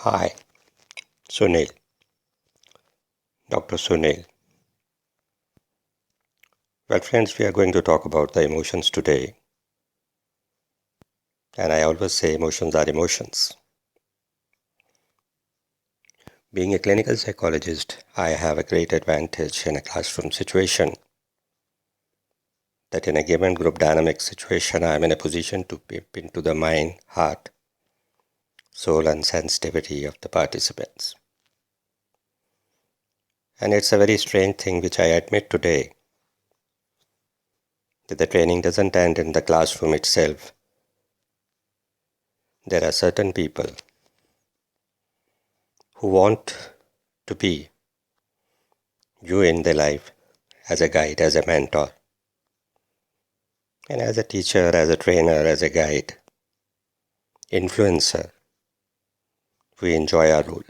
Hi, Sunil, Dr. Sunil. Well, friends, we are going to talk about the emotions today. And I always say emotions are emotions. Being a clinical psychologist, I have a great advantage in a classroom situation that in a given group dynamic situation, I am in a position to peep into the mind, heart, soul, and sensitivity of the participants. And it's a very strange thing which I admit today that the training doesn't end in the classroom itself. There are certain people who want to be you in their life as a guide, as a mentor, and as a teacher, as a trainer, as a guide, influencer. We enjoy our role.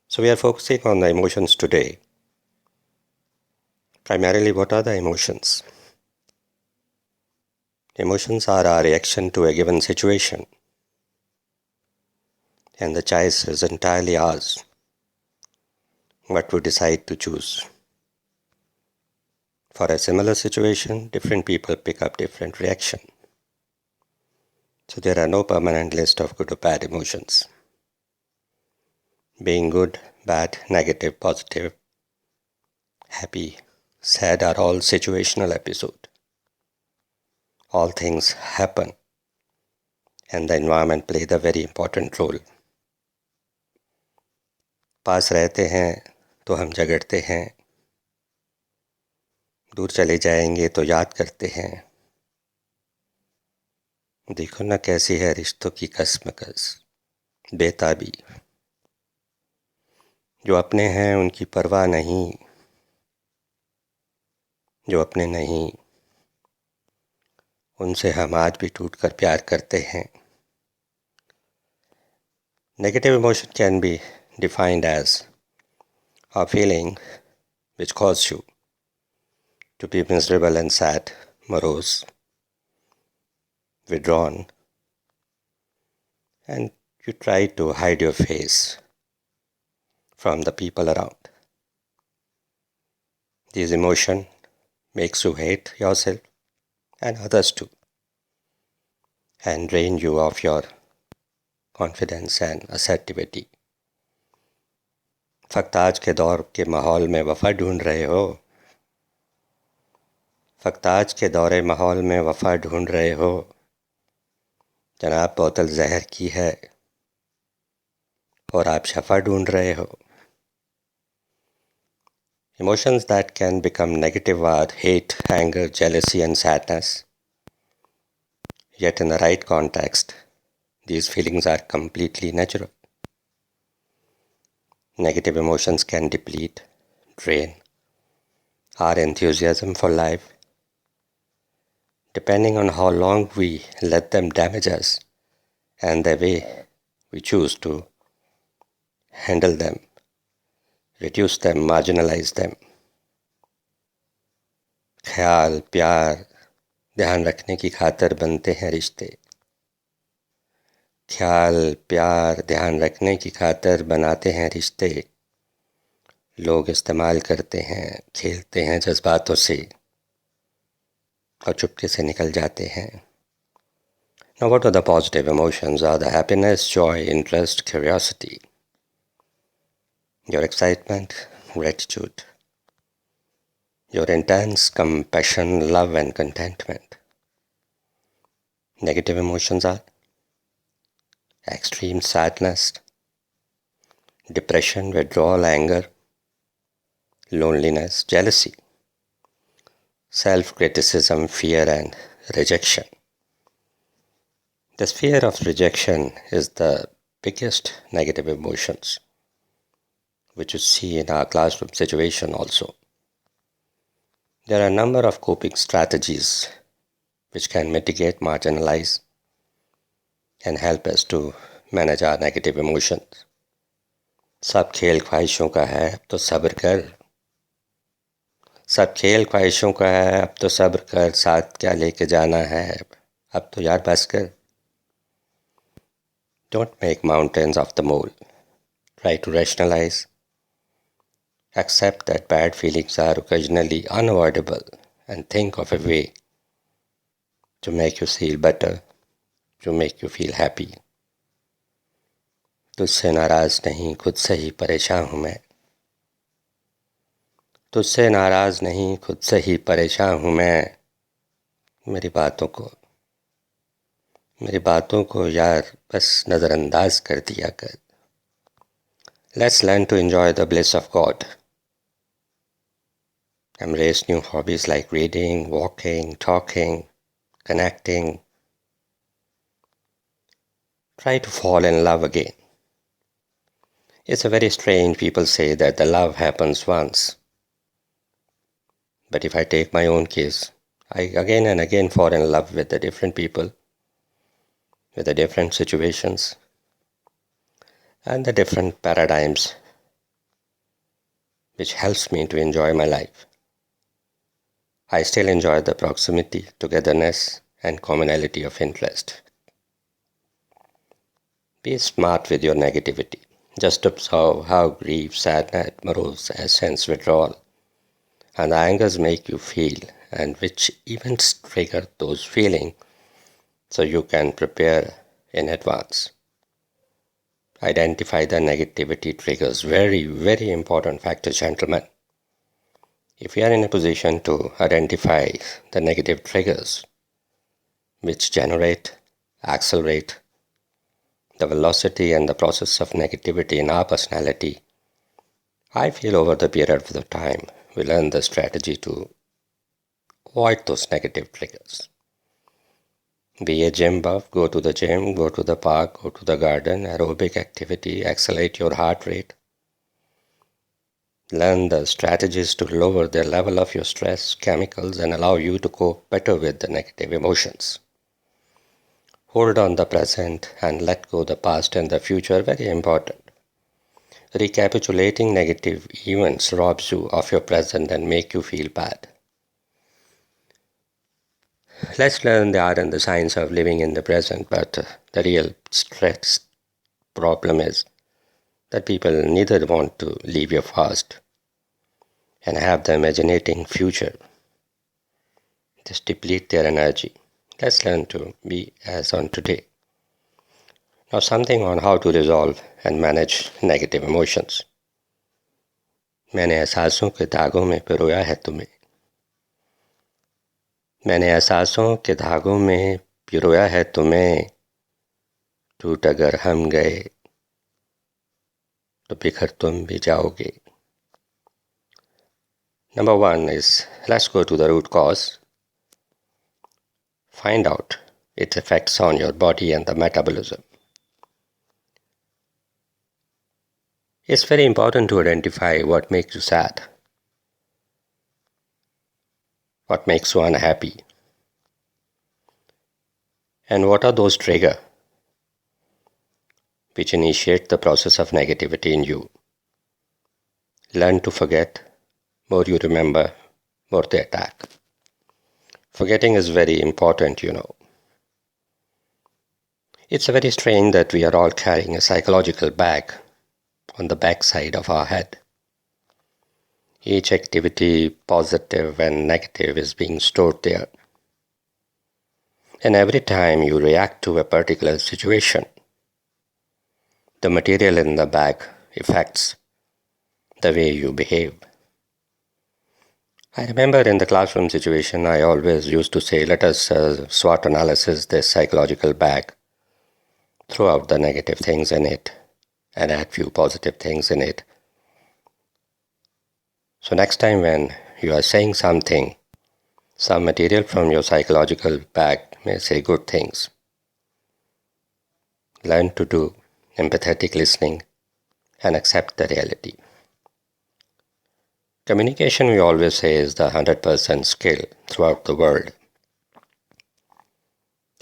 So we are focusing on the emotions today. Primarily, what are the emotions? Emotions are our reaction to a given situation, and the choice is entirely ours what we decide to choose. For a similar situation, different people pick up different reaction. So there are no permanent list of good or bad emotions. Being good, bad, negative, positive, happy, sad are all situational episode. All things happen and the environment play the very important role. पास रहते हैं तो हम झगड़ते हैं, दूर चले जाएंगे तो याद करते हैं. देखो ना कैसी है रिश्तों की कसमकस, बेताबी. जो अपने हैं उनकी परवाह नहीं, जो अपने नहीं उनसे हम आज भी टूट कर प्यार करते हैं. Negative emotion can be defined as a feeling which causes you to be miserable and sad, morose, withdrawn, and you try to hide your face from the people around. This emotion makes you hate yourself and others too, and drain you of your confidence and assertivity. फक्त आज के दौर के माहौल में वफा ढूंढ रहे हो, फक्त आज के दौरे माहौल में वफा ढूंढ रहे हो. जनाब बोतल जहर की है और आप शफा ढूंढ रहे हो. Emotions that can become negative are hate, anger, jealousy, and sadness. Yet in the right context, these feelings are completely natural. Negative emotions can deplete, drain our enthusiasm for life, depending on how long we let them damage us and the way we choose to handle them, reduce them, marginalize them. ख्याल, प्यार, ध्यान रखने की खातिर बनते हैं रिश्ते. ख्याल, प्यार, ध्यान रखने की खातिर बनाते हैं रिश्ते. लोग इस्तेमाल करते हैं, खेलते हैं जज्बातों से और चुपके से निकल जाते हैं. Now what are the positive emotions? Are the happiness, joy, interest, curiosity, your excitement, gratitude, your intense compassion, love and contentment. Negative emotions are extreme sadness, depression, withdrawal, anger, loneliness, jealousy, self-criticism, fear and rejection. This fear of rejection is the biggest negative emotions which you see in our classroom situation also. There are a number of coping strategies which can mitigate, marginalize and help us to manage our negative emotions. सब खेल ख्वाहिशों का है, अब तो सब्र कर. सब खेल ख्वाहिशों का है, अब तो सब्र कर. साथ क्या लेके जाना है, अब तो यार बस कर. Don't make mountains of the mole. Try to rationalize. Accept that bad feelings are occasionally unavoidable and think of a way to make you feel better, to make you feel happy. तुझसे नाराज नहीं, खुद से ही परेशान हूँ मैं. तुझसे नाराज नहीं, खुद से ही परेशान हूँ मैं. मेरी बातों को यार बस नज़रअंदाज कर दिया कर. Let's learn to enjoy the bliss of God. Embrace new hobbies like reading, walking, talking, connecting. Try to fall in love again. It's a very strange. People say that the love happens once. But if I take my own case, I again and again fall in love with the different people, with the different situations, and the different paradigms, which helps me to enjoy my life. I still enjoy the proximity, togetherness, and commonality of interest. Be smart with your negativity. Just observe how grief, sadness, morose, sense withdrawal, and angers make you feel, and which events trigger those feelings, so you can prepare in advance. Identify the negativity triggers. Very, very important factor, gentlemen. If you are in a position to identify the negative triggers which generate, accelerate the velocity and the process of negativity in our personality, I feel over the period of the time we learn the strategy to avoid those negative triggers. Be a gym buff, go to the gym, go to the park, go to the garden, aerobic activity, accelerate your heart rate. Learn the strategies to lower the level of your stress chemicals and allow you to cope better with the negative emotions. Hold on the present and let go the past and the future, very important. Recapitulating negative events robs you of your present and make you feel bad. Let's learn the art and the science of living in the present, but the real stress problem is that people neither want to leave your past and have the imaginating future. Just deplete their energy. Let's learn to be as on today. Now something on how to resolve and manage negative emotions. मैंने एहसासों के धागों में पिरोया है तुम्हें. मैंने एहसासों के धागों में पिरोया है तुम्हें. टूट अगर हम गए तो बिखर तुम भी जाओगे. Number one is, let's go to the root cause. Find out its effects on your body and the metabolism. It's very important to identify what makes you sad, what makes you unhappy, and what are those triggers which initiate the process of negativity in you. Learn to forget. More you remember, more they attack. Forgetting is very important, you know. It's very strange that we are all carrying a psychological bag on the back side of our head. Each activity, positive and negative, is being stored there. And every time you react to a particular situation, the material in the bag affects the way you behave. I remember in the classroom situation, I always used to say, let us SWOT analysis this psychological bag, throw out the negative things in it, and add few positive things in it. So next time when you are saying something, some material from your psychological bag may say good things. Learn to do empathetic listening and accept the reality. Communication, we always say, is the 100% skill throughout the world.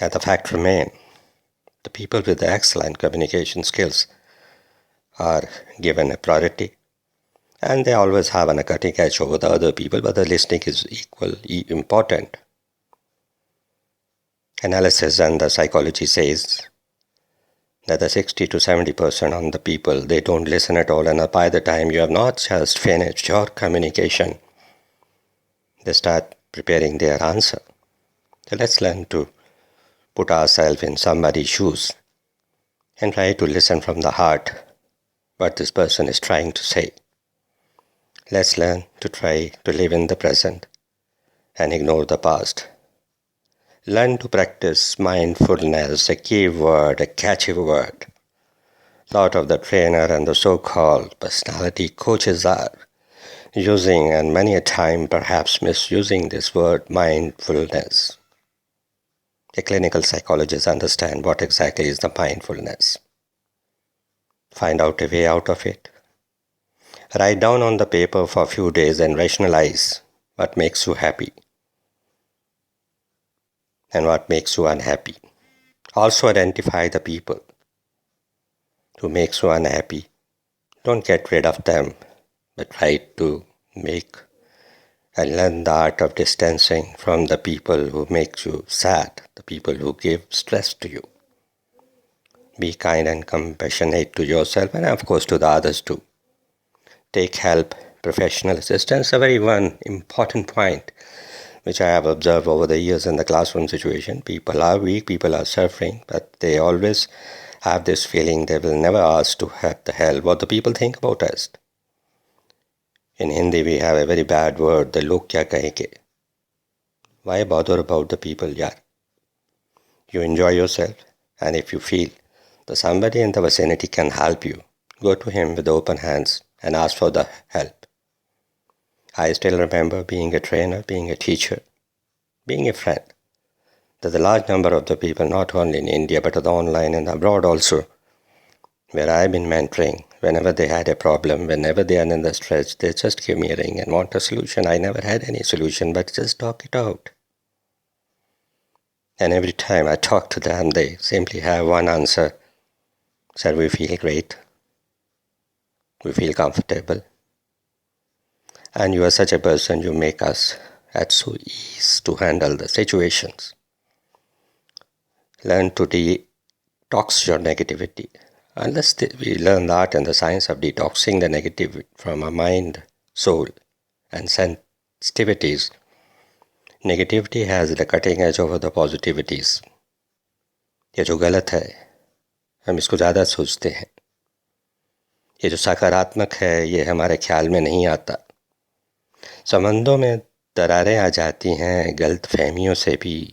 And the fact remains, the people with the excellent communication skills are given a priority, and they always have a cutting edge over the other people, but the listening is equally important. Analysis and the psychology says that the 60 to 70% on the people, they don't listen at all, and by the time you have not just finished your communication, they start preparing their answer. So let's learn to put ourselves in somebody's shoes and try to listen from the heart what this person is trying to say. Let's learn to try to live in the present and ignore the past. Learn to practice mindfulness, a key word, a catchy word. A lot of the trainer and the so-called personality coaches are using, and many a time perhaps misusing, this word mindfulness. A clinical psychologist understands what exactly is the mindfulness. Find out a way out of it. Write down on the paper for a few days and rationalize what makes you happy and what makes you unhappy. Also identify the people who makes you unhappy. Don't get rid of them, but try to make and learn the art of distancing from the people who make you sad, the people who give stress to you. Be kind and compassionate to yourself and of course to the others too. Take help, professional assistance, a very one important point which I have observed over the years in the classroom situation. People are weak, people are suffering, but they always have this feeling they will never ask to have the help. What the people think about us. In Hindi we have a very bad word, the log kya kahenge. Why bother about the people, yaar? You enjoy yourself, and if you feel that somebody in the vicinity can help you, go to him with open hands and ask for the help. I still remember being a trainer, being a teacher, being a friend. There's a large number of the people, not only in India, but online and abroad also, where I've been mentoring. Whenever they had a problem, whenever they are in the stress, they just give me a ring and want a solution. I never had any solution, but just talk it out. And every time I talk to them, they simply have one answer. Sir, we feel great. We feel comfortable. And you are such a person, you make us at so ease to handle the situations. Learn to detox your negativity. Unless we learn the art and the science of detoxing the negative from our mind, soul, and sensitivities, negativity has the cutting edge over the positivities. ये जो गलत है, हम इसको ज़्यादा सोचते हैं. ये जो सकारात्मक है, ये हमारे ख्याल में नहीं आता. संबंधों में दरारें आ जाती हैं गलत फहमियों से भी.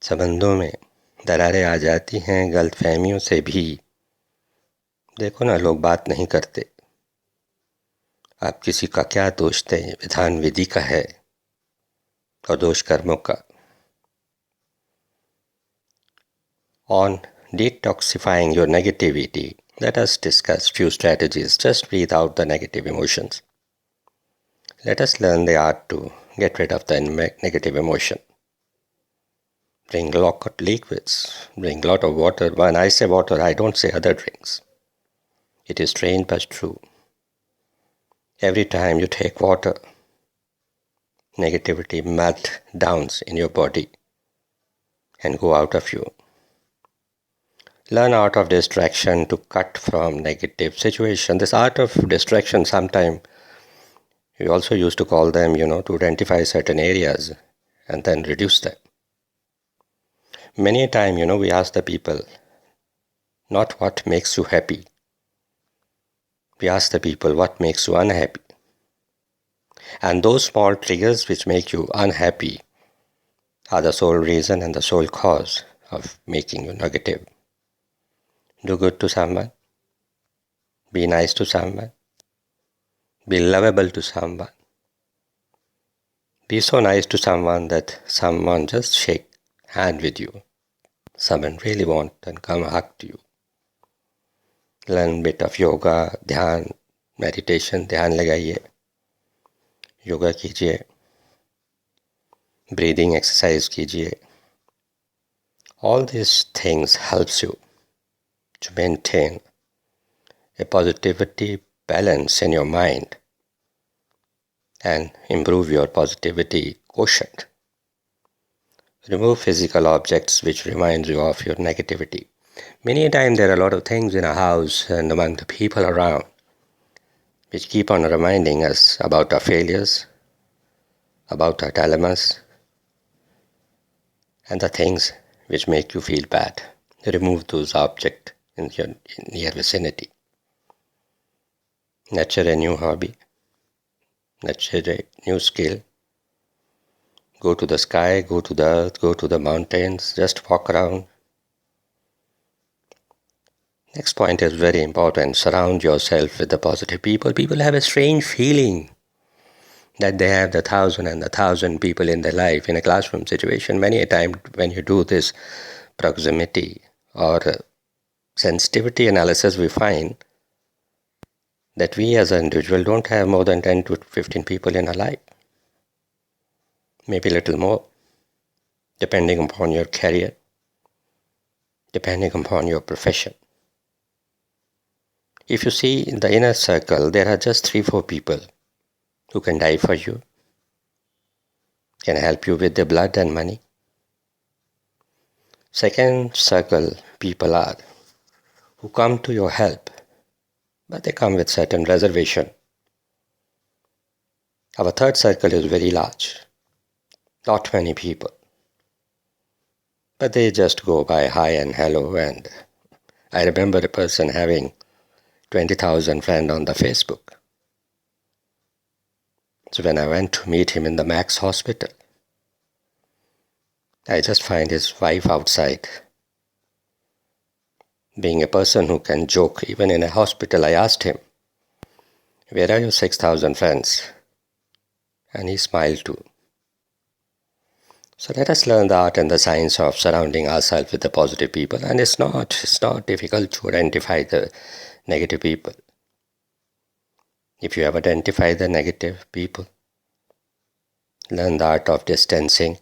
संबंधों में दरारें आ जाती हैं गलत फहमियों से भी. देखो ना, लोग बात नहीं करते. आप किसी का क्या दोष दें, विधान विधि का है और दोष कर्मों का. On detoxifying your negativity, let us discuss few strategies. Just breathe out the negative emotions. Let us learn the art to get rid of the negative emotion. Drink a lot of liquids. Drink a lot of water. When I say water, I don't say other drinks. It is strange but true. Every time you take water, negativity melt down in your body and go out of you. Learn art of distraction to cut from negative situation. This art of distraction, sometime we also used to call them, to identify certain areas and then reduce them. Many a time, we ask the people, not what makes you happy. We ask the people, what makes you unhappy? And those small triggers which make you unhappy are the sole reason and the sole cause of making you negative. Do good to someone. Be nice to someone. Be lovable to someone. Be so nice to someone that someone just shake hand with you. Someone really want and come hug to you. Learn bit of yoga, dhyan, meditation, ध्यान लगाइए, योगा कीजिए, breathing exercise कीजिए. All these things helps you to maintain a positivity balance in your mind and improve your positivity quotient. Remove physical objects which remind you of your negativity. Many a time there are a lot of things in a house and among the people around which keep on reminding us about our failures, about our dilemmas, and the things which make you feel bad. Remove those objects in your vicinity. Nurture a new hobby. Nurture a new skill. Go to the sky, go to the earth, go to the mountains, just walk around. Next point is very important. Surround yourself with the positive people. People have a strange feeling that they have the 1,000 people in their life. In a classroom situation, many a time when you do this proximity or sensitivity analysis, we find that we as an individual don't have more than 10 to 15 people in our life. Maybe a little more, depending upon your career, depending upon your profession. If you see in the inner circle, there are just 3-4 people who can die for you, can help you with their blood and money. Second circle people are who come to your help, but they come with certain reservation. Our third circle is very large, not many people, but they just go by hi and hello. And I remember a person having 20,000 friends on the Facebook. So when I went to meet him in the Max hospital, I just find his wife outside. Being a person who can joke even in a hospital, I asked him, "Where are your 6,000 friends?" And he smiled too. So let us learn the art and the science of surrounding ourselves with the positive people. And it's not difficult to identify the negative people. If you have identified the negative people, learn the art of distancing.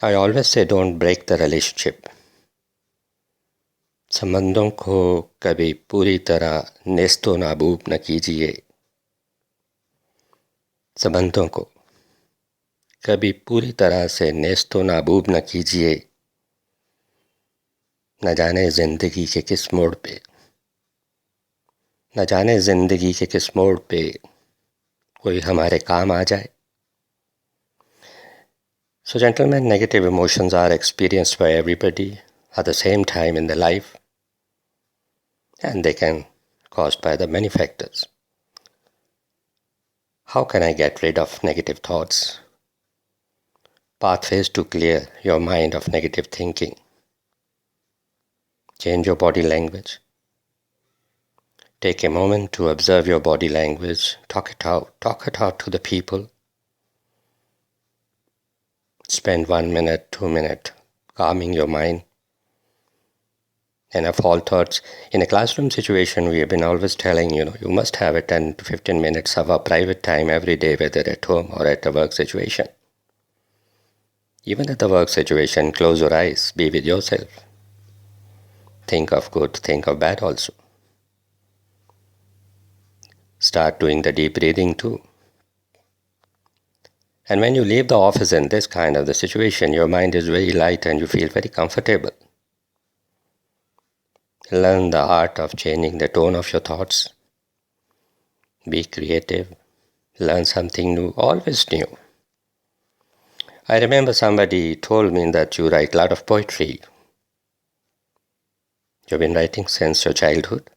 I always say don't break the relationship. संबंधों को कभी पूरी तरह Nesto नाबूद न कीजिए. संबंधों को कभी पूरी तरह से नेस्तो नाबूद न कीजिए. न जाने जिंदगी के किस मोड़ पे, न जाने जिंदगी के किस मोड़ पे कोई हमारे काम आ जाए. So gentlemen, negative emotions are experienced by everybody at the same time in their life, and they can caused by the many factors. How can I get rid of negative thoughts? Pathways to clear your mind of negative thinking. Change your body language. Take a moment to observe your body language. Talk it out to the people. Spend 1 minute, 2 minutes calming your mind. And of all thoughts, in a classroom situation, we have been always telling, you must have a 10 to 15 minutes of a private time every day, whether at home or at a work situation. Even at the work situation, close your eyes, be with yourself. Think of good, think of bad also. Start doing the deep breathing too. And when you leave the office in this kind of the situation, your mind is very light and you feel very comfortable. Learn the art of changing the tone of your thoughts. Be creative. Learn something new, always new. I remember somebody told me that you write a lot of poetry. You've been writing since your childhood?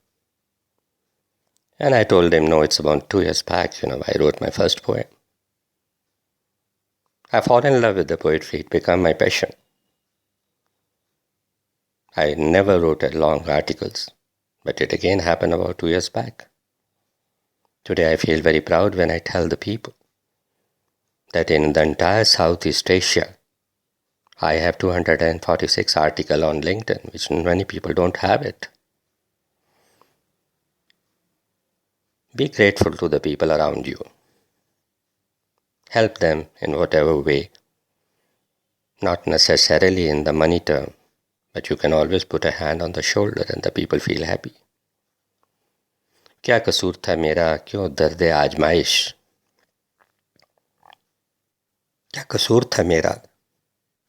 And I told him, no, it's about 2 years back, I wrote my first poem. I fell in love with the poetry. It became my passion. I never wrote long articles, but it again happened about 2 years back. Today I feel very proud when I tell the people that in the entire Southeast Asia, I have 246 articles on LinkedIn, which many people don't have it. Be grateful to the people around you. Help them in whatever way, not necessarily in the money term, but you can always put a hand on the shoulder and the people feel happy. क्या कसूर था मेरा, क्यों दर्द आजमाइश? क्या कसूर था मेरा,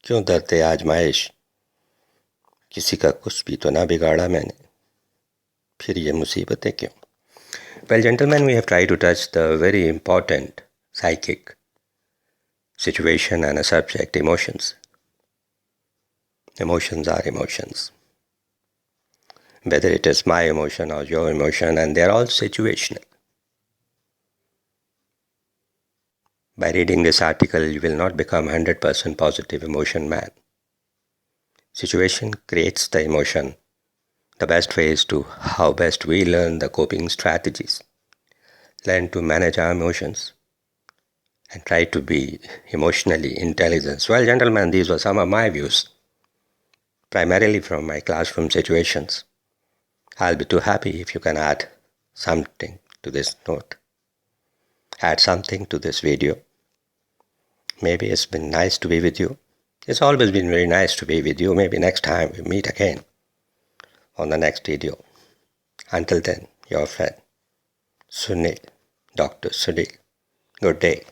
क्यों डरते आजमाइश, किसी का कुछ भी तो ना बिगाड़ा मैंने, फिर ये मुसीबतें क्यों? Well, gentlemen, we have tried to touch the very important psychic situation and a subject, emotions. Emotions are emotions. Whether it is my emotion or your emotion, and they are all situational. By reading this article, you will not become 100% positive emotion man. Situation creates the emotion. The best way is to how best we learn the coping strategies. Learn to manage our emotions and try to be emotionally intelligent. Well, gentlemen, these were some of my views, primarily from my classroom situations. I'll be too happy if you can add something to this note. Add something to this video. Maybe it's been nice to be with you. It's always been very nice to be with you. Maybe next time we meet again on the next video. Until then, your friend, Sunil, Dr. Sunil. Good day.